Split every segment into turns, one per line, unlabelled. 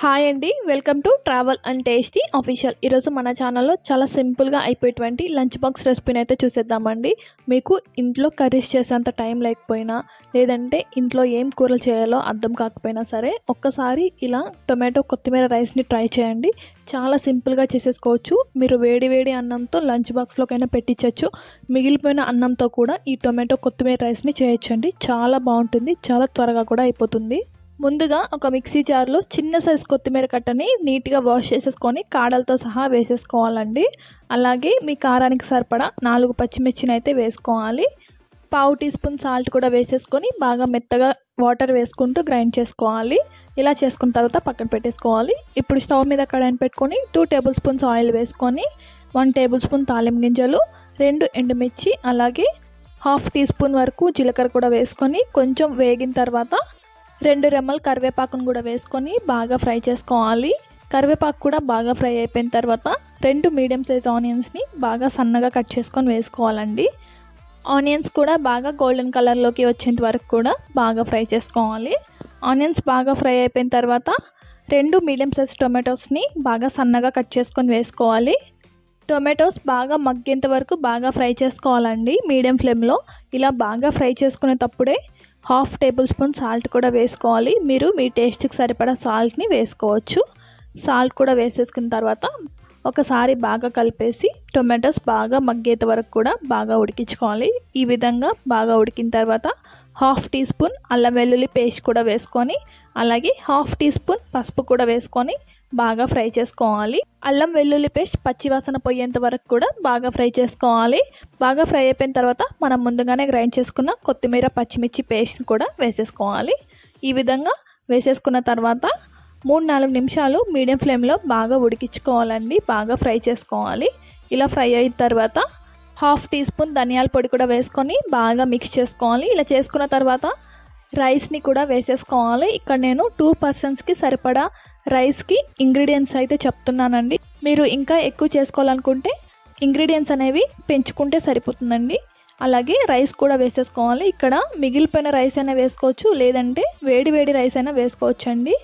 Hi అండి, welcome to travel and tasty official. ఈరోజు మన ఛానల్లో చాలా సింపుల్గా అయిపోయేటువంటి లంచ్ బాక్స్ రెసిపీని అయితే చూసేద్దామండి. మీకు ఇంట్లో కర్రీస్ చేసేంత టైం లేకపోయినా, లేదంటే ఇంట్లో ఏం కూరలు చేయాలో అర్థం కాకపోయినా సరే, ఒక్కసారి ఇలా టొమాటో కొత్తిమీర రైస్ని ట్రై చేయండి. చాలా సింపుల్గా చేసేసుకోవచ్చు. మీరు వేడి వేడి అన్నంతో లంచ్ బాక్స్లోకైనా పెట్టించవచ్చు. మిగిలిపోయిన అన్నంతో కూడా ఈ టొమాటో కొత్తిమీర రైస్ని చేయొచ్చండి. చాలా బాగుంటుంది, చాలా త్వరగా కూడా అయిపోతుంది. ముందుగా ఒక మిక్సీ జార్లో చిన్న సైజు కొత్తిమీర కట్టని నీట్గా వాష్ చేసేసుకొని కాడలతో సహా వేసేసుకోవాలండి. అలాగే మీ కారానికి సరిపడా 4 పచ్చిమిర్చిని అయితే వేసుకోవాలి. పావు టీ స్పూన్ సాల్ట్ కూడా వేసేసుకొని బాగా మెత్తగా వాటర్ వేసుకుంటూ గ్రైండ్ చేసుకోవాలి. ఇలా చేసుకున్న తర్వాత పక్కన పెట్టేసుకోవాలి. ఇప్పుడు స్టవ్ మీద కడాయిని పెట్టుకొని 2 టేబుల్ స్పూన్స్ ఆయిల్ వేసుకొని 1 టేబుల్ స్పూన్ తాలింపు గింజలు, 2 ఎండుమిర్చి, అలాగే 1/2 టీ స్పూన్ వరకు జీలకర్ర కూడా వేసుకొని కొంచెం వేగిన తర్వాత 2 రెమ్మలు కరివేపాకును కూడా వేసుకొని బాగా ఫ్రై చేసుకోవాలి. కరివేపాకు కూడా బాగా ఫ్రై అయిపోయిన తర్వాత 2 మీడియం సైజ్ ఆనియన్స్ని బాగా సన్నగా కట్ చేసుకొని వేసుకోవాలండి. ఆనియన్స్ కూడా బాగా గోల్డెన్ కలర్లోకి వచ్చేంత వరకు కూడా బాగా ఫ్రై చేసుకోవాలి. ఆనియన్స్ బాగా ఫ్రై అయిపోయిన తర్వాత 2 మీడియం సైజ్ టొమాటోస్ని బాగా సన్నగా కట్ చేసుకొని వేసుకోవాలి. టొమాటోస్ బాగా మగ్గేంత వరకు బాగా ఫ్రై చేసుకోవాలండి మీడియం ఫ్లేమ్లో. ఇలా బాగా ఫ్రై చేసుకునేటప్పుడే 1/2 టేబుల్ స్పూన్ సాల్ట్ కూడా వేసుకోవాలి. మీరు మీ టేస్ట్కి సరిపడా సాల్ట్ని వేసుకోవచ్చు. సాల్ట్ కూడా వేసేసుకున్న తర్వాత ఒకసారి బాగా కలిపేసి టొమాటోస్ బాగా మగ్గేంత వరకు కూడా బాగా ఉడికించుకోవాలి. ఈ విధంగా బాగా ఉడికిన తర్వాత 1/2 టీ స్పూన్ అల్లం వెల్లుల్లి పేస్ట్ కూడా వేసుకొని, అలాగే 1/2 టీ స్పూన్ పసుపు కూడా వేసుకొని బాగా ఫ్రై చేసుకోవాలి. అల్లం వెల్లుల్లి పేస్ట్ పచ్చివాసన పోయేంత వరకు కూడా బాగా ఫ్రై చేసుకోవాలి. బాగా ఫ్రై అయిపోయిన తర్వాత మనం ముందుగానే గ్రైండ్ చేసుకున్న కొత్తిమీర పచ్చిమిర్చి పేస్ట్ కూడా వేసేసుకోవాలి. ఈ విధంగా వేసేసుకున్న తర్వాత 3-4 నిమిషాలు మీడియం ఫ్లేమ్లో బాగా ఉడికించుకోవాలండి. బాగా ఫ్రై చేసుకోవాలి. ఇలా ఫ్రై అయిన తర్వాత 1/2 టీ స్పూన్ ధనియాల పొడి కూడా వేసుకొని బాగా మిక్స్ చేసుకోవాలి. ఇలా చేసుకున్న తర్వాత రైస్ని కూడా వేసేసుకోవాలి. ఇక్కడ నేను 2 పర్సన్స్కి సరిపడా రైస్కి ఇంగ్రీడియంట్స్ అయితే చెప్తున్నానండి. మీరు ఇంకా ఎక్కువ చేసుకోవాలనుకుంటే ఇంగ్రీడియంట్స్ అనేవి పెంచుకుంటే సరిపోతుందండి. అలాగే రైస్ కూడా వేసేసుకోవాలి. ఇక్కడ మిగిలిపోయిన రైస్ అయినా వేసుకోవచ్చు, లేదంటే వేడి వేడి రైస్ అయినా వేసుకోవచ్చు అండి.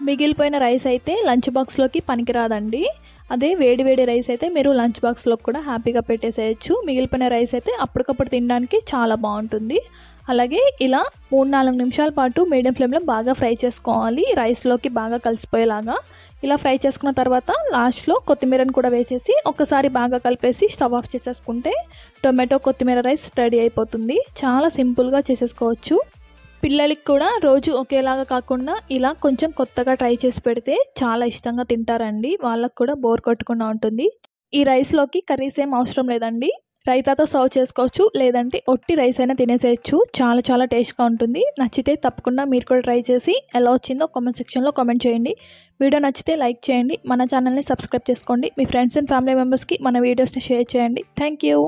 మిగిలిపోయిన రైస్ అయితే లంచ్ బాక్స్లోకి పనికిరాదండి. అదే వేడి వేడి రైస్ అయితే మీరు లంచ్ బాక్స్లోకి కూడా హ్యాపీగా పెట్టేసేయచ్చు. మిగిలిపోయిన రైస్ అయితే అప్పటికప్పుడు తినడానికి చాలా బాగుంటుంది. అలాగే ఇలా 3-4 నిమిషాల పాటు మీడియం ఫ్లేమ్లో బాగా ఫ్రై చేసుకోవాలి, రైస్లోకి బాగా కలిసిపోయేలాగా. ఇలా ఫ్రై చేసుకున్న తర్వాత లాస్ట్లో కొత్తిమీరను కూడా వేసేసి ఒకసారి బాగా కలిపేసి స్టవ్ ఆఫ్ చేసేసుకుంటే టొమాటో కొత్తిమీర రైస్ రెడీ అయిపోతుంది. చాలా సింపుల్గా చేసేసుకోవచ్చు. పిల్లలకి కూడా రోజు ఒకేలాగా కాకుండా ఇలా కొంచెం కొత్తగా ట్రై చేసి పెడితే చాలా ఇష్టంగా తింటారండి. వాళ్ళకు కూడా బోర్ కొట్టకుండా ఉంటుంది. ఈ రైస్లోకి కర్రీస్ ఏం అవసరం లేదండి. రైతాతో సర్వ్ చేసుకోవచ్చు, లేదంటే ఒట్టి రైస్ అయినా తినేసేయచ్చు. చాలా చాలా టేస్ట్గా ఉంటుంది. నచ్చితే తప్పకుండా మీరు కూడా ట్రై చేసి ఎలా వచ్చిందో కామెంట్ సెక్షన్లో కామెంట్ చేయండి. వీడియో నచ్చితే లైక్ చేయండి. మన ఛానల్ని సబ్స్క్రైబ్ చేసుకోండి. మీ ఫ్రెండ్స్ అండ్ ఫ్యామిలీ మెంబర్స్కి మన వీడియోస్ని షేర్ చేయండి. Thank you.